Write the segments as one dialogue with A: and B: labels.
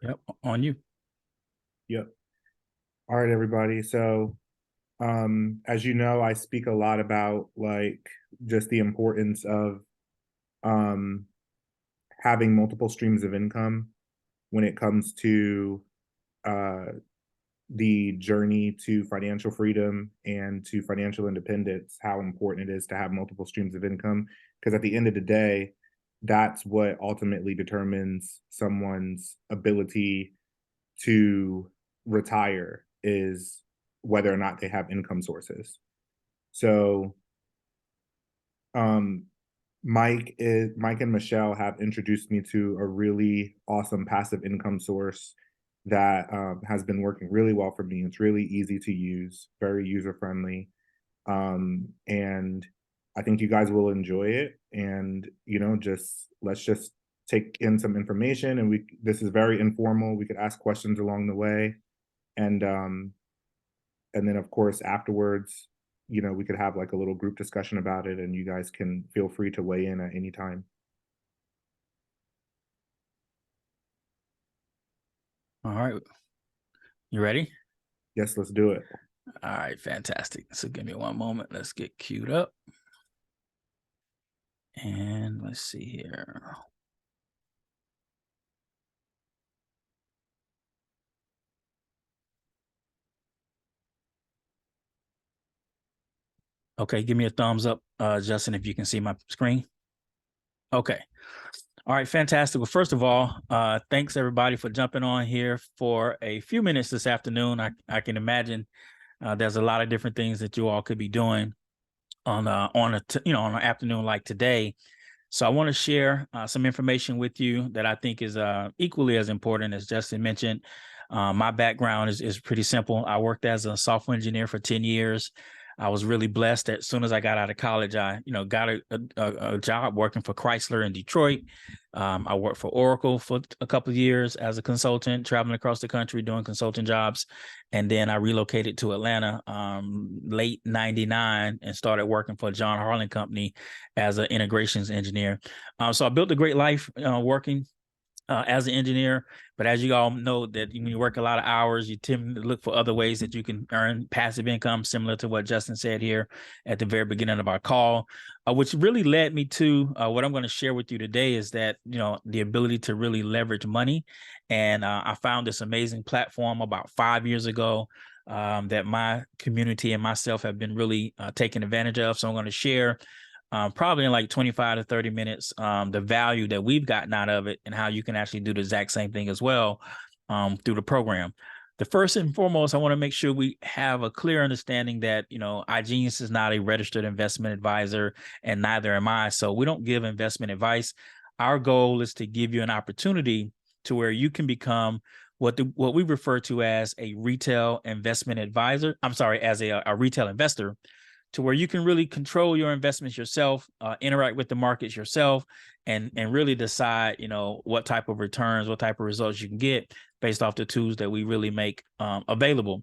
A: Yep, on you.
B: Yep. All right, everybody. So, as you know, I speak a lot about like just the importance of um having multiple streams of income when it comes to uh the journey to financial freedom and to financial independence, how important it is to have multiple streams of income. Because at the end of the day, that's what ultimately determines someone's ability to retire is whether or not they have income sources. So um Mike and Michelle have introduced me to a really awesome passive income source that has been working really well for me. It's really easy to use, very user friendly, and I think you guys will enjoy it. And just let's just take in some information, and we this is very informal. We could ask questions along the way, and and then of course afterwards, we could have like a little group discussion about it, and you guys can feel free to weigh in at any time.
A: All right. You ready?
B: Yes, let's do it.
A: All right, fantastic. So give me one moment. Let's get queued up. And let's see here. Okay, give me a thumbs up, Justin, if you can see my screen. Okay. All right, fantastic. Well, first of all, thanks everybody for jumping on here for a few minutes this afternoon. I can imagine there's a lot of different things that you all could be doing on on an afternoon like today. So I want to share some information with you that I think is equally as important as Justin mentioned. My background is pretty simple. I worked as a software engineer for 10 years. I was really blessed that as soon as I got out of college, I got a job working for Chrysler in Detroit. I worked for Oracle for a couple of years as a consultant, traveling across the country doing consulting jobs. And then I relocated to Atlanta late 99 and started working for John Harlan Company as an integrations engineer. So I built a great life working as an engineer. But as you all know, that when you work a lot of hours, you tend to look for other ways that you can earn passive income, similar to what Justin said here at the very beginning of our call, which really led me to what I'm going to share with you today is that, the ability to really leverage money. And I found this amazing platform about 5 years ago that my community and myself have been really taking advantage of. So I'm going to share probably in like 25 to 30 minutes, the value that we've gotten out of it and how you can actually do the exact same thing as well through the program. The first and foremost, I want to make sure we have a clear understanding that, iGenius is not a registered investment advisor, and neither am I. So we don't give investment advice. Our goal is to give you an opportunity to where you can become what we refer to as a retail investment advisor. I'm sorry, as a retail investor, to where you can really control your investments yourself, interact with the markets yourself, and really decide, what type of returns, what type of results you can get based off the tools that we really make available.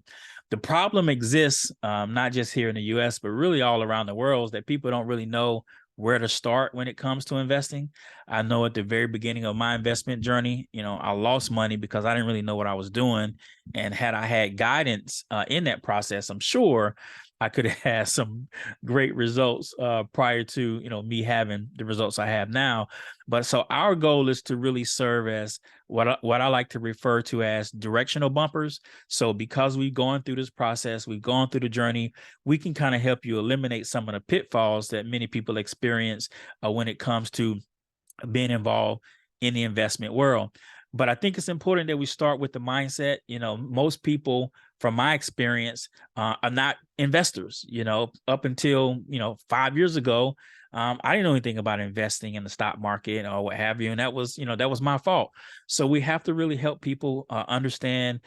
A: The problem exists not just here in the U.S., but really all around the world, is that people don't really know where to start when it comes to investing. I know at the very beginning of my investment journey, I lost money because I didn't really know what I was doing. And had I had guidance in that process, I'm sure I could have had some great results prior to me having the results I have now. But so our goal is to really serve as what I like to refer to as directional bumpers. So because we've gone through this process, we've gone through the journey, we can kind of help you eliminate some of the pitfalls that many people experience when it comes to being involved in the investment world. But I think it's important that we start with the mindset. Most people, from my experience, are not investors. Up until 5 years ago, I didn't know anything about investing in the stock market or what have you, and that was my fault. So we have to really help people understand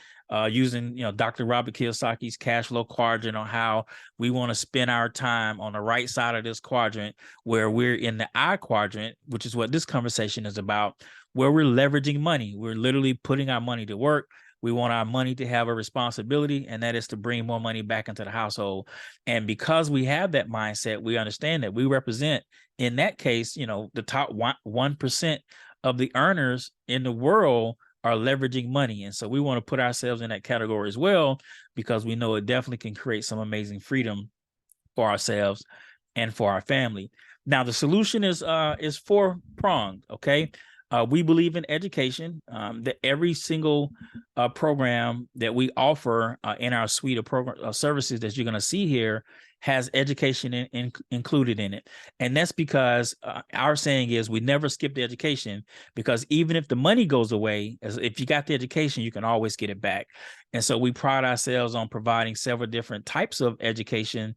A: using Dr. Robert Kiyosaki's cash flow quadrant on how we want to spend our time on the right side of this quadrant, where we're in the I quadrant, which is what this conversation is about, where we're leveraging money. We're literally putting our money to work. We want our money to have a responsibility, and that is to bring more money back into the household. And because we have that mindset, we understand that we represent, in that case, the top 1% of the earners in the world are leveraging money. And so we want to put ourselves in that category as well, because we know it definitely can create some amazing freedom for ourselves and for our family. Now, the solution is four-pronged, okay? We believe in education, that every single program that we offer in our suite of program services that you're going to see here has education included in it. And that's because our saying is we never skip the education, because even if the money goes away, if you got the education, you can always get it back. And so we pride ourselves on providing several different types of education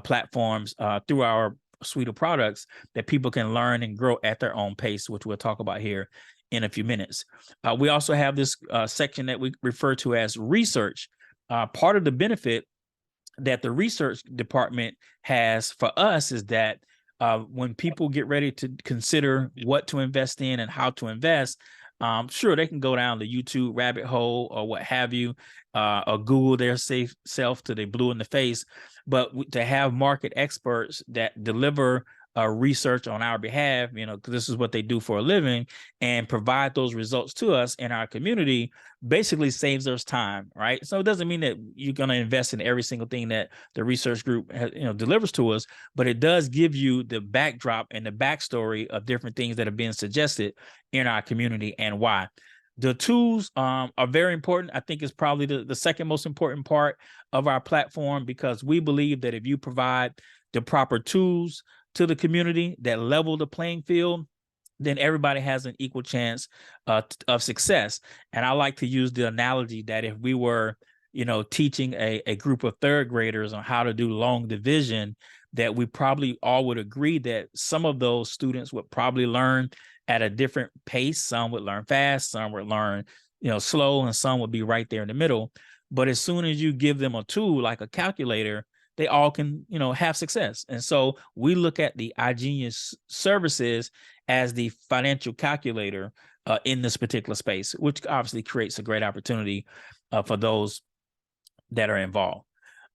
A: platforms through our suite of products that people can learn and grow at their own pace, which we'll talk about here in a few minutes. We also have this section that we refer to as research. Part of the benefit that the research department has for us is that when people get ready to consider what to invest in and how to invest, sure, they can go down the YouTube rabbit hole or what have you, or Google their safe self till they blue in the face. But to have market experts that deliver research on our behalf, you know, because this is what they do for a living, and provide those results to us in our community, basically saves us time, right? So it doesn't mean that you're going to invest in every single thing that the research group delivers to us, but it does give you the backdrop and the backstory of different things that are being suggested in our community and why. The tools are very important. I think it's probably the second most important part of our platform, because we believe that if you provide the proper tools to the community that level the playing field, then everybody has an equal chance of success. And I like to use the analogy that if we were, teaching a group of third graders on how to do long division, that we probably all would agree that some of those students would probably learn at a different pace. Some would learn fast, some would learn, slow, and some would be right there in the middle. But as soon as you give them a tool like a calculator, they all can, have success. And so we look at the iGenius services as the financial calculator in this particular space, which obviously creates a great opportunity for those that are involved.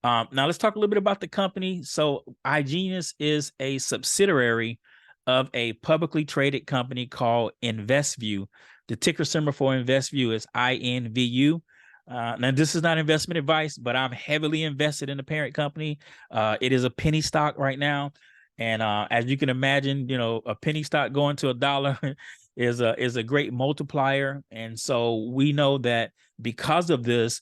A: Now let's talk a little bit about the company. So iGenius is a subsidiary of a publicly traded company called InvestView. The ticker symbol for InvestView is INVU. Now, this is not investment advice, but I'm heavily invested in the parent company. It is a penny stock right now. And as you can imagine, a penny stock going to $1 is a great multiplier. And so we know that because of this,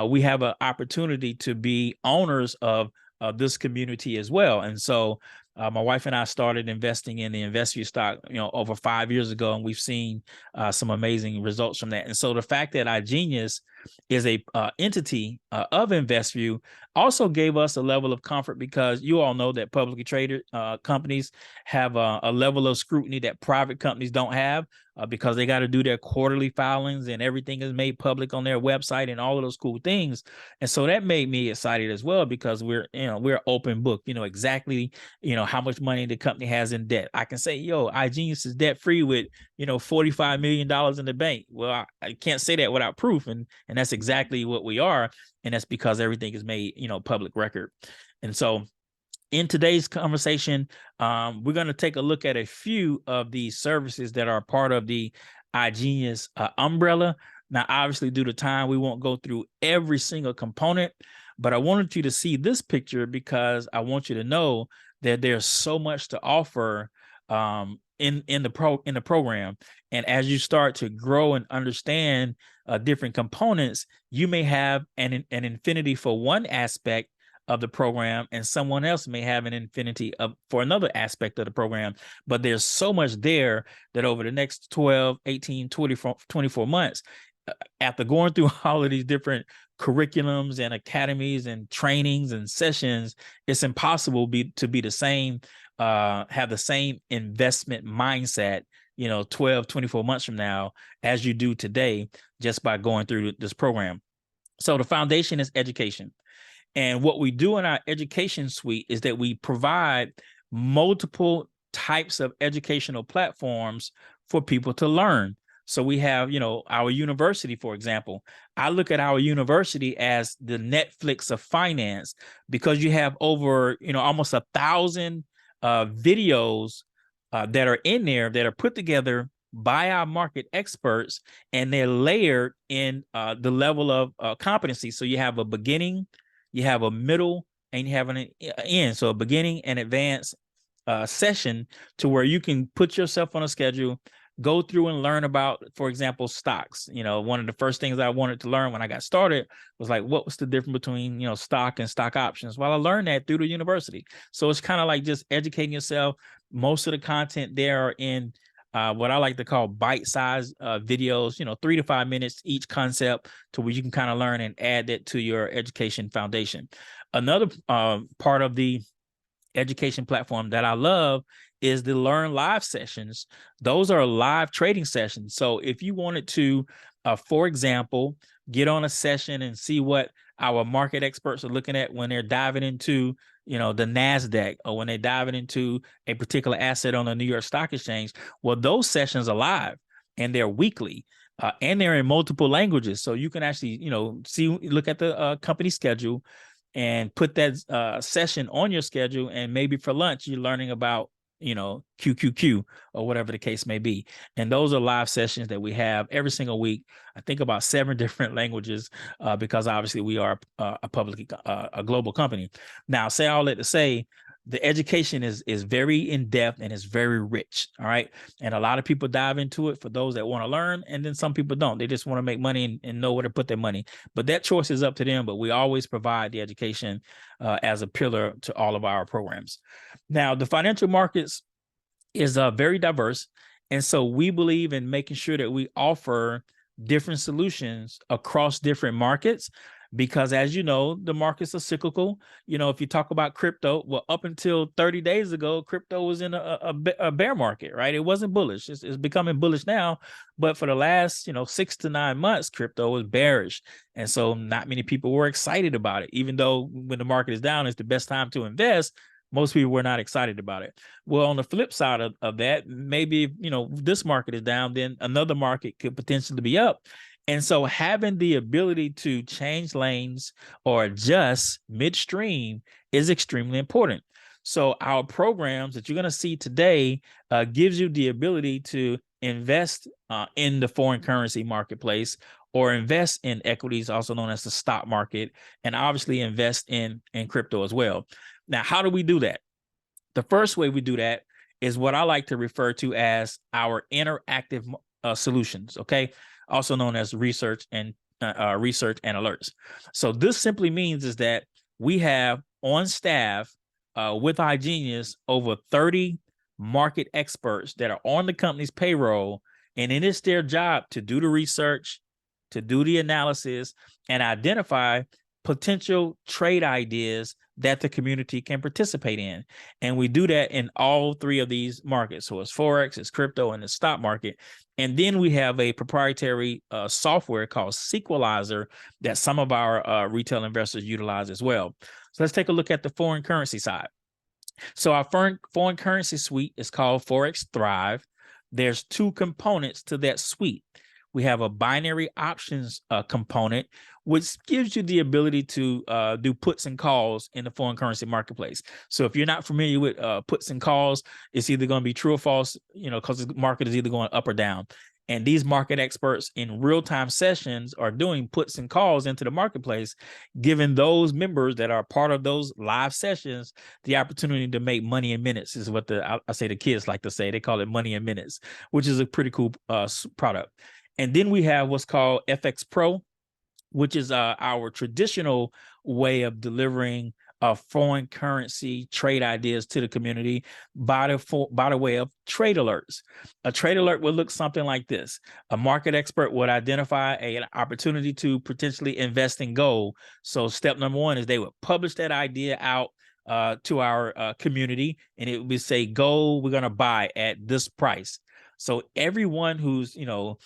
A: we have an opportunity to be owners of this community as well. And so my wife and I started investing in the InvestView stock, over 5 years ago, and we've seen some amazing results from that. And so the fact that iGenius is a entity of InvestView also gave us a level of comfort, because you all know that publicly traded companies have a level of scrutiny that private companies don't have, because they got to do their quarterly filings and everything is made public on their website and all of those cool things. And so that made me excited as well, because we're open book, exactly, how much money the company has in debt. I can say, iGenius is debt free with, $45 million in the bank. Well, I can't say that without proof. And that's exactly what we are. And that's because everything is made, public record. And so in today's conversation, we're going to take a look at a few of the services that are part of the iGenius umbrella. Now, obviously, due to time, we won't go through every single component, but I wanted you to see this picture because I want you to know that there's so much to offer in the program. And as you start to grow and understand different components, you may have an infinity for one aspect of the program, and someone else may have an infinity for another aspect of the program. But there's so much there that over the next 12, 18, 24 months, after going through all of these different curriculums and academies and trainings and sessions, it's impossible to be the same, have the same investment mindset, 12, 24 months from now as you do today, just by going through this program. So the foundation is education. And what we do in our education suite is that we provide multiple types of educational platforms for people to learn. So we have, our university, for example. I look at our university as the Netflix of finance, because you have over, almost 1,000 videos that are in there that are put together by our market experts, and they're layered in the level of competency. So you have a beginning, you have a middle, and you have an end. So a beginning and advanced session to where you can put yourself on a schedule, go through and learn about, for example, stocks. You know, one of the first things I wanted to learn when I got started was like, what was the difference between, you know, stock and stock options? Well, I learned that through the university. So it's kind of like just educating yourself. Most of the content there are in what I like to call bite-sized videos, you know, 3 to 5 minutes each concept, to where you can kind of learn and add that to your education foundation. Another part of the education platform that I love is the Learn Live sessions. Those are live trading sessions. So if you wanted to, for example, get on a session and see what our market experts are looking at when they're diving into, you know, the NASDAQ, or when they're diving into a particular asset on the New York Stock Exchange, well, those sessions are live and they're weekly. And they're in multiple languages. So you can actually, you know, look at the company schedule and put that session on your schedule, and maybe for lunch you're learning about, you know, QQQ or whatever the case may be. And those are live sessions that we have every single week. I think about 7 different languages, because obviously we are a global company. Now, say all that to say, the education is very in-depth and it's very rich. All right. And a lot of people dive into it for those that want to learn, and then some people don't. They just want to make money and know where to put their money. But that choice is up to them. But we always provide the education as a pillar to all of our programs. Now, the financial markets is very diverse. And so we believe in making sure that we offer different solutions across different markets, because as you know, the markets are cyclical. You know, if you talk about crypto, well, up until 30 days ago, crypto was in a bear market, right? It wasn't bullish. It's becoming bullish now. But for the last, you know, 6 to 9 months, crypto was bearish. And so not many people were excited about it, even though when the market is down, it's the best time to invest. Most people were not excited about it. Well, on the flip side of that, maybe, you know, this market is down, then another market could potentially be up. And so having the ability to change lanes or adjust midstream is extremely important. So our programs that you're going to see today gives you the ability to invest in the foreign currency marketplace, or invest in equities, also known as the stock market, and obviously invest in crypto as well. Now, how do we do that? The first way we do that is what I like to refer to as our interactive solutions, okay? Also known as research and alerts. So this simply means is that we have on staff with iGenius over 30 market experts that are on the company's payroll, and it is their job to do the research, to do the analysis, and identify potential trade ideas that the community can participate in. And we do that in all 3 of these markets. So it's Forex, it's crypto, and the stock market. And then we have a proprietary software called Sequelizer that some of our retail investors utilize as well. So let's take a look at the foreign currency side. So our foreign currency suite is called Forex Thrive. There's 2 components to that suite. We have a binary options component, which gives you the ability to do puts and calls in the foreign currency marketplace. So if you're not familiar with puts and calls, it's either going to be true or false, you know, because the market is either going up or down. And these market experts in real-time sessions are doing puts and calls into the marketplace, giving those members that are part of those live sessions the opportunity to make money in minutes, is what I say the kids like to say. They call it money in minutes, which is a pretty cool product. And then we have what's called FX Pro, which is our traditional way of delivering foreign currency trade ideas to the community by the way of trade alerts. A trade alert would look something like this. A market expert would identify an opportunity to potentially invest in gold. So step number 1 is they would publish that idea out to our community, and it would say, gold, we're going to buy at this price. So everyone who's, you know,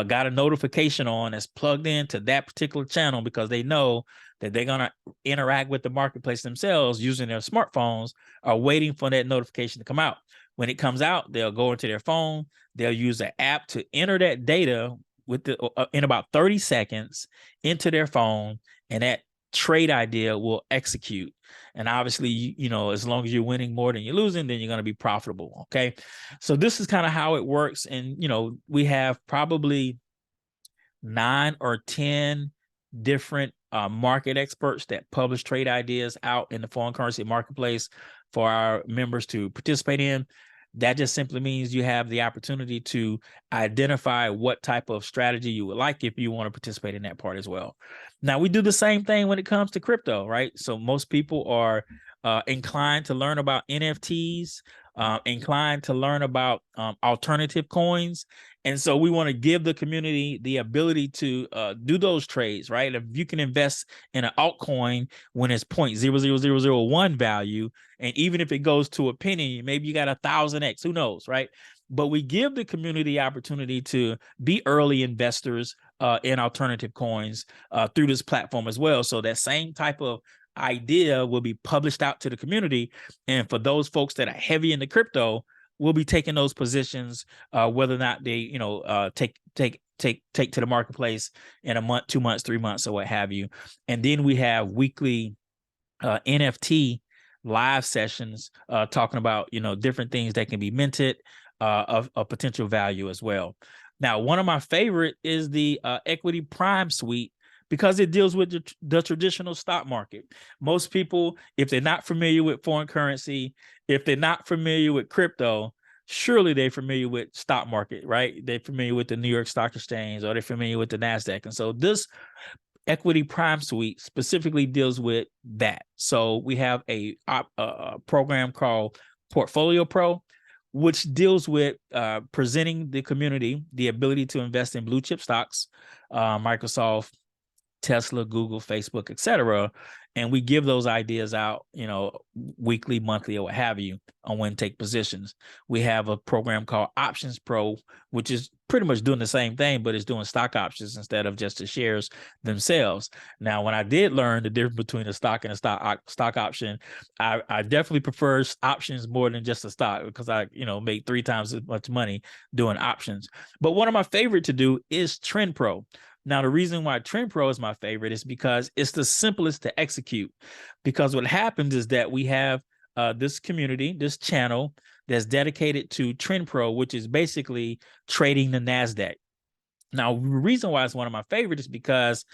A: got a notification on is plugged into that particular channel, because they know that they're going to interact with the marketplace themselves using their smartphones, are waiting for that notification to come out. When it comes out, they'll go into their phone, they'll use an app to enter that data with in about 30 seconds into their phone, and that trade idea will execute. And obviously, you know, as long as you're winning more than you're losing, then you're going to be profitable. Okay. So this is kind of how it works. And, you know, we have probably 9 or 10 different market experts that publish trade ideas out in the foreign currency marketplace for our members to participate in. That just simply means you have the opportunity to identify what type of strategy you would like if you want to participate in that part as well. Now, we do the same thing when it comes to crypto, right? So most people are inclined to learn about NFTs, inclined to learn about alternative coins. And so we want to give the community the ability to do those trades, right? If you can invest in an altcoin when it's 0.00001 value, and even if it goes to a penny, maybe you got 1,000x, who knows, right? But we give the community the opportunity to be early investors in alternative coins through this platform as well. So that same type of idea will be published out to the community. And for those folks that are heavy into crypto, we'll be taking those positions, whether or not they, you know, take to the marketplace in a month, 2 months, 3 months, or what have you. And then we have weekly NFT live sessions talking about, you know, different things that can be minted of potential value as well. Now, one of my favorite is the Equity Prime Suite, because it deals with the traditional stock market. Most people, if they're not familiar with foreign currency, if they're not familiar with crypto, surely they're familiar with stock market, right? They're familiar with the New York Stock Exchange, or they're familiar with the NASDAQ. And so this Equity Prime Suite specifically deals with that. So we have a program called Portfolio Pro, which deals with presenting the community the ability to invest in blue chip stocks, Microsoft, Tesla, Google, Facebook, etc. And we give those ideas out, you know, weekly, monthly, or what have you, on when to take positions. We have a program called Options Pro, which is pretty much doing the same thing, but it's doing stock options instead of just the shares themselves. Now, when I did learn the difference between a stock and a stock option, I definitely prefer options more than just a stock, because I, you know, make 3 times as much money doing options. But one of my favorite to do is Trend Pro. Now, the reason why Trend Pro is my favorite is because it's the simplest to execute. Because what happens is that we have this community, this channel that's dedicated to Trend Pro, which is basically trading the NASDAQ. Now, the reason why it's one of my favorites is because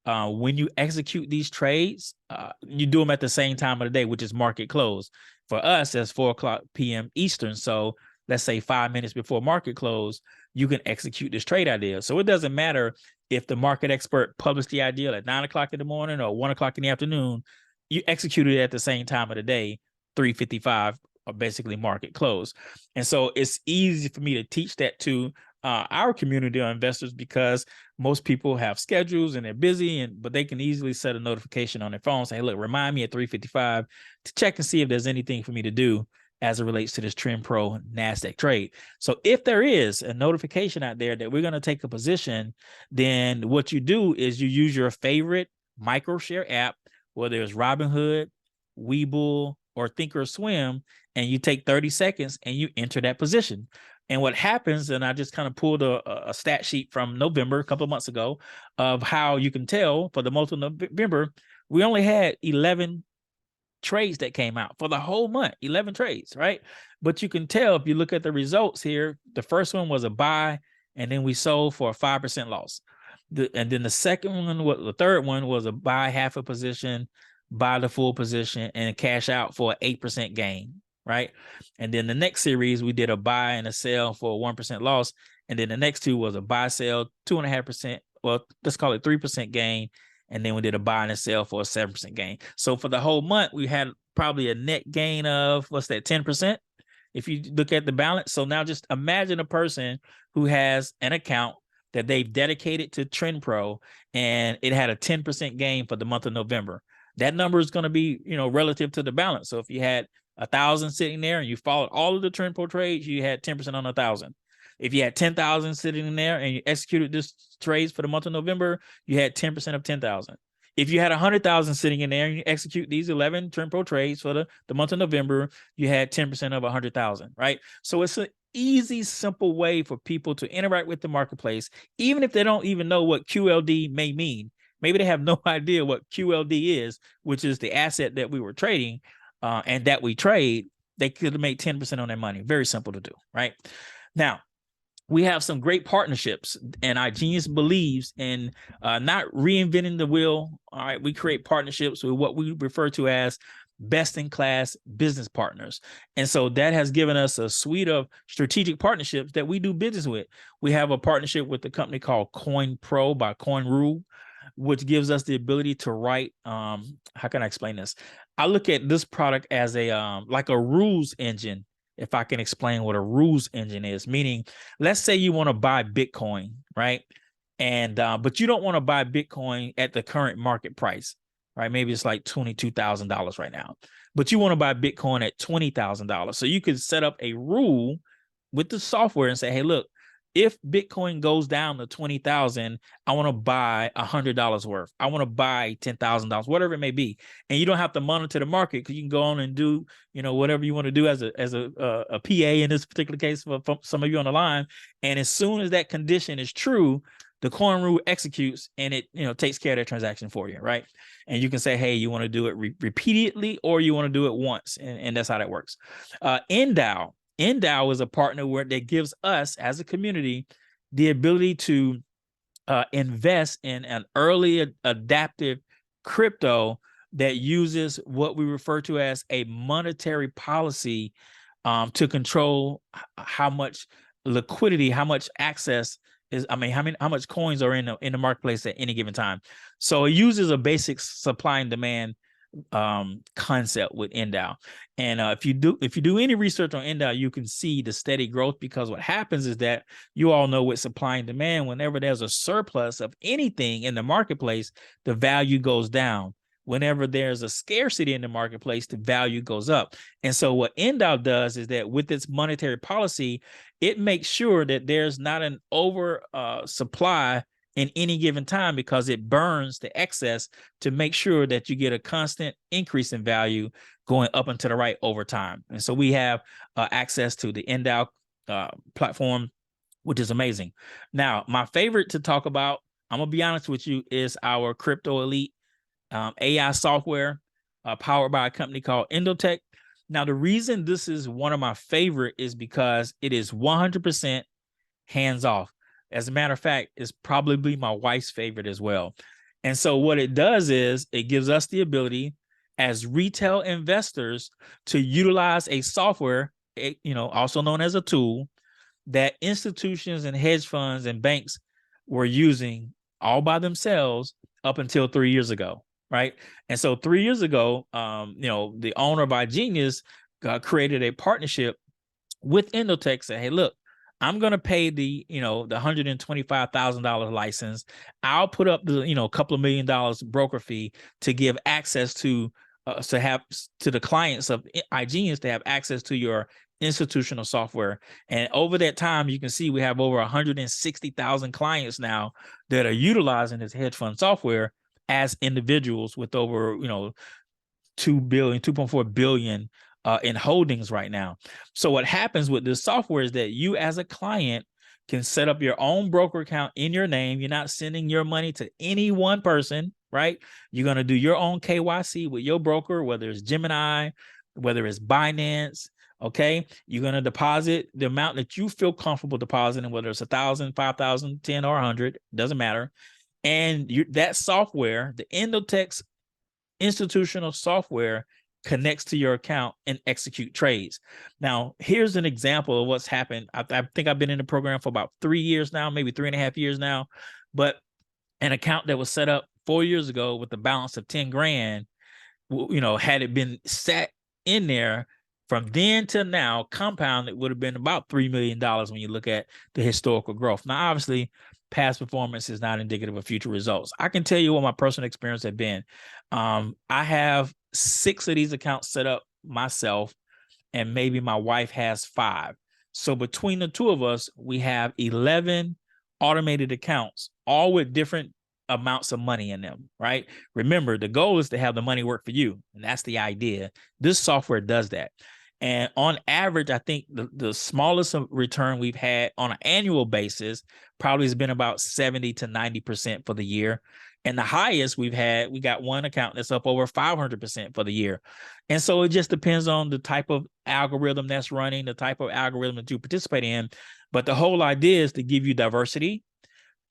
A: when you execute these trades, you do them at the same time of the day, which is market close. For us, that's 4 p.m. Eastern. So let's say 5 minutes before market close, you can execute this trade idea. So it doesn't matter if the market expert published the idea at 9 o'clock in the morning or 1 o'clock in the afternoon, you execute it at the same time of the day, 3:55, or basically market close. And so it's easy for me to teach that to our community of investors, because most people have schedules and they're busy, but they can easily set a notification on their phone, say, hey, look, remind me at 3:55 to check and see if there's anything for me to do as it relates to this Trend Pro NASDAQ trade. So if there is a notification out there that we're going to take a position, then what you do is you use your favorite microshare app, whether it's Robinhood, Webull, or Thinkorswim, and you take 30 seconds and you enter that position. And what happens, and I just kind of pulled a stat sheet from November, a couple of months ago, of how you can tell for the month of November, we only had 11 trades that came out for the whole month, 11 trades, right? But you can tell if you look at the results here, the first one was a buy, and then we sold for a 5% loss. And then the third one was a buy half a position, buy the full position, and cash out for an 8% gain, right? And then the next series, we did a buy and a sell for a 1% loss. And then the next two was a buy, sell, 2.5%, well, let's call it 3% gain. And then we did a buy and a sell for a 7% gain. So for the whole month, we had probably a net gain of, 10%, if you look at the balance. So now just imagine a person who has an account that they've dedicated to Trend Pro, and it had a 10% gain for the month of November. That number is going to be, relative to the balance. So if you had 1,000 sitting there and you followed all of the Trend Pro trades, you had 10% on 1,000. If you had 10,000 sitting in there and you executed this trades for the month of November, you had 10% of 10,000. If you had 100,000 sitting in there and you execute these 11 Trend Pro trades for the month of November, you had 10% of 100,000, right? So it's an easy, simple way for people to interact with the marketplace, even if they don't even know what QLD may mean. Maybe they have no idea what QLD is, which is the asset that we were trading and that we trade. They could have made 10% on their money. Very simple to do, right? Now, we have some great partnerships, and iGenius believes in not reinventing the wheel. All right, we create partnerships with what we refer to as best-in-class business partners. And so that has given us a suite of strategic partnerships that we do business with. We have a partnership with a company called Coin Pro by CoinRule, which gives us the ability to write, how can I explain this? I look at this product as a like a rules engine, if I can explain what a rules engine is, meaning let's say you want to buy Bitcoin, right? And but you don't want to buy Bitcoin at the current market price, right? Maybe it's like $22,000 right now, but you want to buy Bitcoin at $20,000. So you could set up a rule with the software and say, hey, look, if Bitcoin goes down to 20,000, I want to buy $100 worth. I want to buy $10,000, whatever it may be. And you don't have to monitor the market because you can go on and do, whatever you want to do as a PA in this particular case for some of you on the line. And as soon as that condition is true, the coin rule executes and it, takes care of that transaction for you, right? And you can say, hey, you want to do it repeatedly or you want to do it once, and that's how that works. NDAO is a partner that gives us as a community the ability to invest in an early adaptive crypto that uses what we refer to as a monetary policy to control how much liquidity, how much access is, how much coins are in the marketplace at any given time. So it uses a basic supply and demand concept with NDAO. And if you do any research on NDAO, you can see the steady growth, because what happens is that you all know with supply and demand, whenever there's a surplus of anything in the marketplace, the value goes down. Whenever there's a scarcity in the marketplace, the value goes up. And so what NDAO does is that with its monetary policy, it makes sure that there's not an over supply in any given time, because it burns the excess to make sure that you get a constant increase in value going up and to the right over time. And so we have access to the NDAO platform, which is amazing. Now, my favorite to talk about, I'm going to be honest with you, is our Crypto Elite AI software powered by a company called Endotech. Now, the reason this is one of my favorite is because it is 100% hands-off. As a matter of fact, it's probably my wife's favorite as well. And so what it does is it gives us the ability as retail investors to utilize a software, also known as a tool, that institutions and hedge funds and banks were using all by themselves up until 3 years ago, right? And so 3 years ago, the owner of iGenius created a partnership with Endotech, said, hey, look, I'm going to pay the $125,000 license. I'll put up the, a couple of $1 million broker fee to give access to the clients of iGenius to have access to your institutional software. And over that time, you can see we have over 160,000 clients now that are utilizing this hedge fund software as individuals with over, 2.4 billion in holdings right now. So what happens with this software is that you as a client can set up your own broker account in your name. You're not sending your money to any one person, right? You're going to do your own KYC with your broker, whether it's Gemini, whether it's Binance, okay? You're going to deposit the amount that you feel comfortable depositing, whether it's 1,000, 5,000, 10, or 100, doesn't matter. And that software, the Endotech's institutional software, connects to your account and execute trades. Now, here's an example of what's happened. I think I've been in the program for about 3 years now, maybe 3.5 years now, but an account that was set up 4 years ago with a balance of 10 grand, had it been sat in there from then till now, compound, it would have been about $3 million when you look at the historical growth. Now, obviously, past performance is not indicative of future results. I can tell you what my personal experience has been. I have 6 of these accounts set up myself, and maybe my wife has 5. So between the two of us, we have 11 automated accounts, all with different amounts of money in them, right? Remember, the goal is to have the money work for you, and that's the idea. This software does that. And on average, I think the smallest return we've had on an annual basis probably has been about 70 to 90% for the year. And the highest we've had, we got one account that's up over 500% for the year. And so it just depends on the type of algorithm that's running, the type of algorithm that you participate in. But the whole idea is to give you diversity,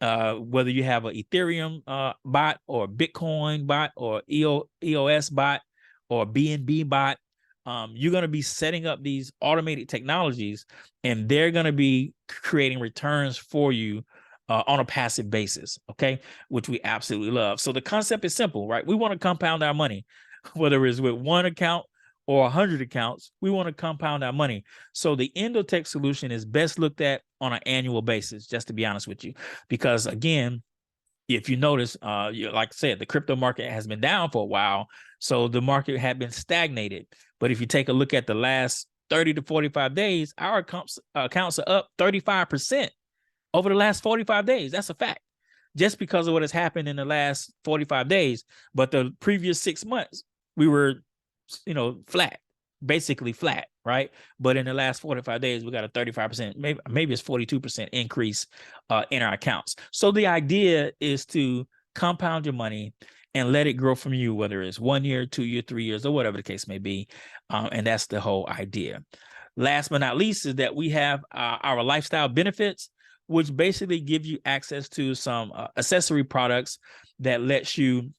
A: whether you have an Ethereum bot or a Bitcoin bot or EOS bot or BNB bot. You're going to be setting up these automated technologies, and they're going to be creating returns for you on a passive basis, okay, which we absolutely love. So the concept is simple, right? We want to compound our money, whether it's with one account or 100 accounts. We want to compound our money. So the Endotech solution is best looked at on an annual basis, just to be honest with you, because again, if you notice, like I said, the crypto market has been down for a while, so the market had been stagnated. But if you take a look at the last 30 to 45 days, our accounts are up 35% over the last 45 days. That's a fact, just because of what has happened in the last 45 days. But the previous 6 months, we were, flat, basically flat, right? But in the last 45 days, we got a 35%, maybe it's 42% increase in our accounts. So the idea is to compound your money and let it grow from you, whether it's 1 year, 2 year, 3 years, or whatever the case may be. And that's the whole idea. Last but not least is that we have our lifestyle benefits, which basically give you access to some accessory products that lets you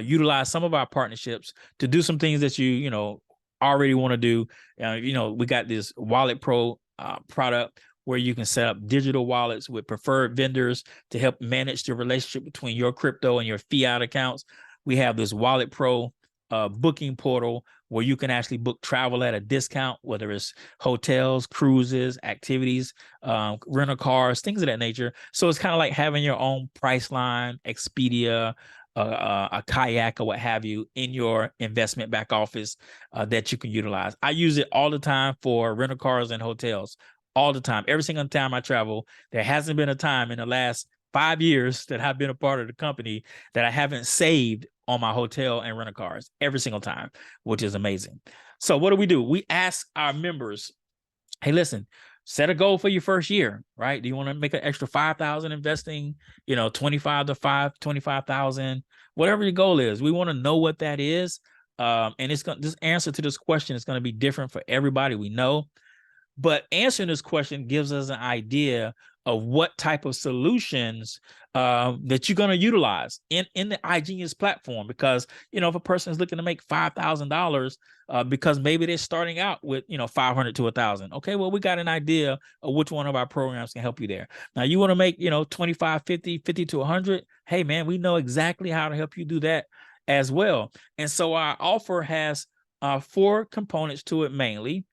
A: utilize some of our partnerships to do some things that you already want to do. We got this Wallet Pro product where you can set up digital wallets with preferred vendors to help manage the relationship between your crypto and your fiat accounts. We have this Wallet Pro booking portal where you can actually book travel at a discount, whether it's hotels, cruises, activities, rental cars, things of that nature. So it's kind of like having your own Priceline, Expedia, a kayak or what have you in your investment back office that you can utilize. I use it all the time for rental cars and hotels, all the time. Every single time I travel, there hasn't been a time in the last 5 years that I've been a part of the company that I haven't saved on my hotel and rental cars every single time, which is amazing. So what do? We ask our members, hey, listen, set a goal for your first year, right? Do you want to make an extra 5,000 investing, 25 to 25,000, whatever your goal is. We want to know what that is. And this answer to this question is going to be different for everybody we know. But answering this question gives us an idea of what type of solutions that you're going to utilize in the iGenius platform. Because, if a person is looking to make $5,000 because maybe they're starting out with, 500 to 1,000. Okay, well, we got an idea of which one of our programs can help you there. Now, you want to make, 25, 50 to 100. Hey, man, we know exactly how to help you do that as well. And so our offer has 4 components to it mainly.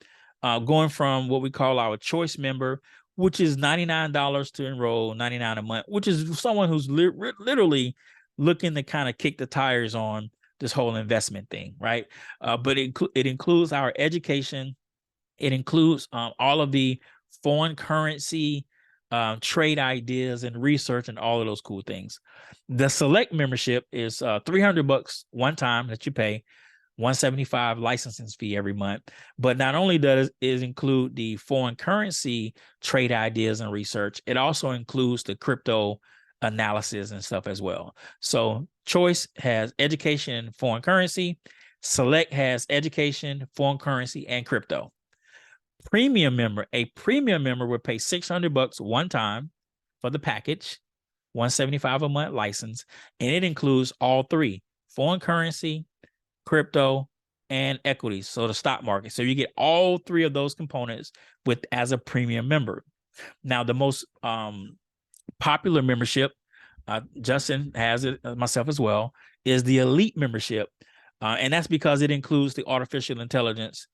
A: Going from what we call our choice member, which is $99 to enroll, $99 a month, which is someone who's literally looking to kind of kick the tires on this whole investment thing, right? But it includes our education. It includes all of the foreign currency trade ideas and research and all of those cool things. The select membership is $300 one time that you pay, $175 licensing fee every month. But not only does it include the foreign currency trade ideas and research, it also includes the crypto analysis and stuff as well. So Choice has education and foreign currency. Select has education, foreign currency, and crypto. A premium member would pay $600 one time for the package, $175 a month license, and it includes all 3: foreign currency, crypto, and equities, so the stock market. So you get all 3 of those components as a premium member. Now, the most popular membership, Justin has it, myself as well, is the elite membership. And that's because it includes the artificial intelligence,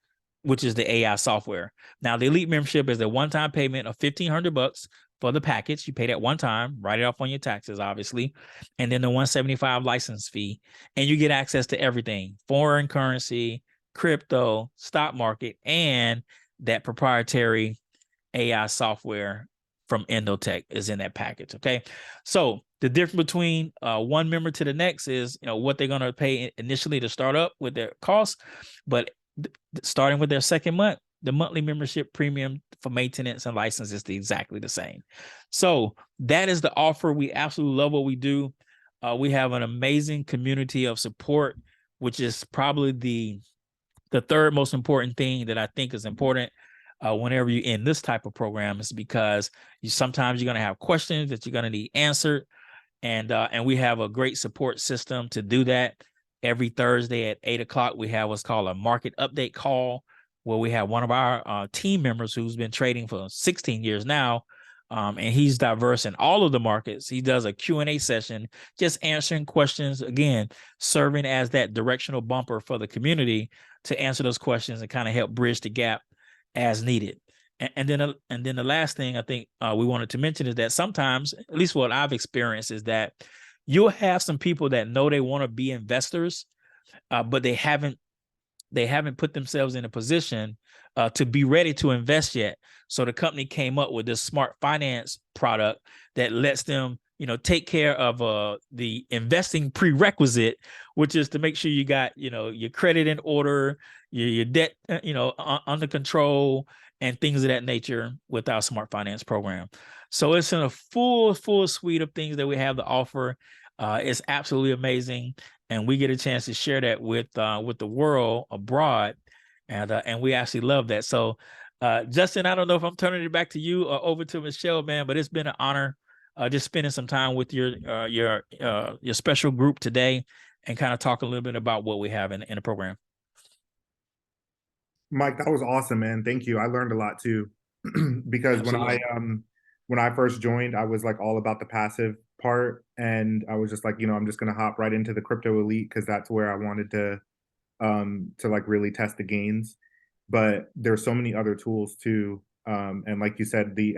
A: which is the AI software. Now, the elite membership is a one-time payment of $1,500 for the package. You pay that one time, write it off on your taxes, obviously, and then the $175 license fee, and you get access to everything: foreign currency, crypto, stock market, and that proprietary AI software from Endotech is in that package. Okay, so the difference between one member to the next is what they're going to pay initially to start up with their costs, but starting with their second month, the monthly membership premium for maintenance and license is exactly the same. So that is the offer. We absolutely love what we do. We have an amazing community of support, which is probably the third most important thing that I think is important whenever you're in this type of program, is because sometimes you're going to have questions that you're going to need answered. And we have a great support system to do that. Every Thursday at 8 o'clock, we have what's called a market update call, where we have one of our team members who's been trading for 16 years now, and he's diverse in all of the markets. He does a Q&A session, just answering questions, again, serving as that directional bumper for the community to answer those questions and kind of help bridge the gap as needed. And then the last thing I think we wanted to mention is that sometimes, at least what I've experienced, is that you'll have some people that know they want to be investors, but they haven't put themselves in a position to be ready to invest yet. So the company came up with this smart finance product that lets them, take care of the investing prerequisite, which is to make sure you got, your credit in order, your debt, under control, and things of that nature with our smart finance program. So it's in a full suite of things that we have to offer. It's absolutely amazing, and we get a chance to share that with the world abroad, and we actually love that. So, Justin, I don't know if I'm turning it back to you or over to Michelle, man, but it's been an honor just spending some time with your special group today, and kind of talk a little bit about what we have in the program.
B: Mike, that was awesome, man. Thank you. I learned a lot too. Because
A: Absolutely.
B: when I first joined, I was like all about the passive part, and I was just like, I'm just gonna hop right into the crypto elite because that's where I wanted to like really test the gains. But there's so many other tools too. And like you said, the